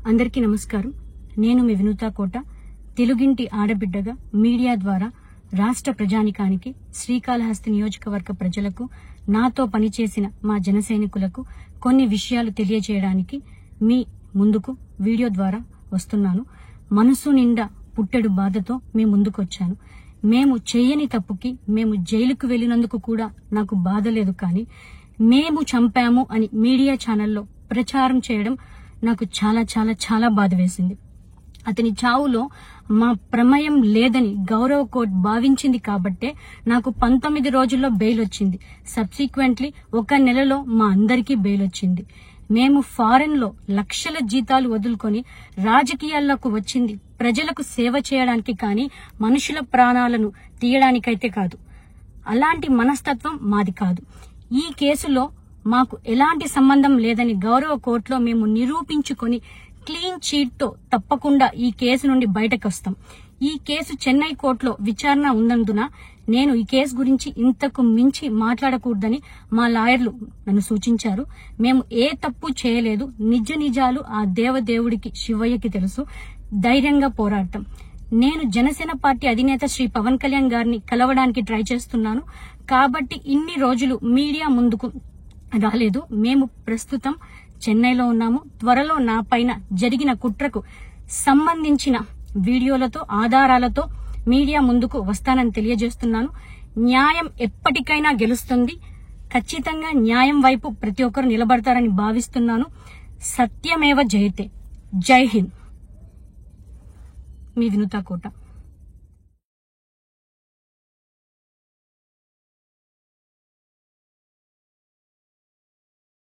అందరికీ నమస్కారం. నేను మీ వినూతా కోట. తెలుగింటి ఆడబిడ్డగా మీడియా ద్వారా రాష్ట్ర ప్రజానికానికి, శ్రీకాళహస్తి నియోజకవర్గ ప్రజలకు, నాతో పనిచేసిన మా జనసైనికులకు కొన్ని విషయాలు తెలియజేయడానికి మీ ముందుకు వీడియో ద్వారా వస్తున్నాను. మనసు నిండా పుట్టెడు బాధతో మీ ముందుకొచ్చాను. మేము చేయని తప్పుకి మేము జైలుకు వెళ్లినందుకు కూడా నాకు బాధ లేదు, కానీ మేము చంపాము అని మీడియా ఛానల్లో ప్రచారం చేయడం నాకు చాలా చాలా చాలా బాధ వేసింది. అతని చావులో మా ప్రమేయం లేదని గౌరవ కోర్టు భావించింది కాబట్టే నాకు 19 రోజుల్లో బెయిల్ వచ్చింది. సబ్సిక్వెంట్లీ 1 నెలలో మా అందరికీ బెయిల్ వచ్చింది. మేము ఫారెన్ లో లక్షల జీతాలు వదులుకొని రాజకీయాల్లోకి వచ్చింది ప్రజలకు సేవ చేయడానికి, కానీ మనుషుల ప్రాణాలను తీయడానికైతే కాదు. అలాంటి మనస్తత్వం మాది కాదు. ఈ కేసులో మాకు ఎలాంటి సంబంధం లేదని గౌరవ కోర్టులో మేము నిరూపించుకొని క్లీన్ చీట్ తో తప్పకుండా ఈ కేసు నుండి బయటకు వస్తాం. ఈ కేసు చెన్నై కోర్టులో విచారణ ఉన్నందున నేను ఈ కేసు గురించి ఇంతకు మించి మాట్లాడకూడదని మా లాయర్లు నన్ను సూచించారు. మేము ఏ తప్పు చేయలేదు. నిజ నిజాలు ఆ దేవదేవుడికి, శివయ్యకి తెలుసు. ధైర్యంగా పోరాడతాం. నేను జనసేన పార్టీ అధినేత శ్రీ పవన్ కళ్యాణ్ గారిని కలవడానికి ట్రై చేస్తున్నాను కాబట్టి ఇన్ని రోజులు మీడియా ముందుకు రాలేదు. మేము ప్రస్తుతం చెన్నైలో ఉన్నాము. త్వరలో నా పైన జరిగిన కుట్రకు సంబంధించిన వీడియోలతో, ఆధారాలతో మీడియా ముందుకు వస్తానని తెలియజేస్తున్నాను. న్యాయం ఎప్పటికైనా గెలుస్తుంది. ఖచ్చితంగా న్యాయం వైపు ప్రతి ఒక్కరు నిలబడతారని భావిస్తున్నాను. సత్యమేవ జయతే. జై హింద్. మీ వినూతా కోట.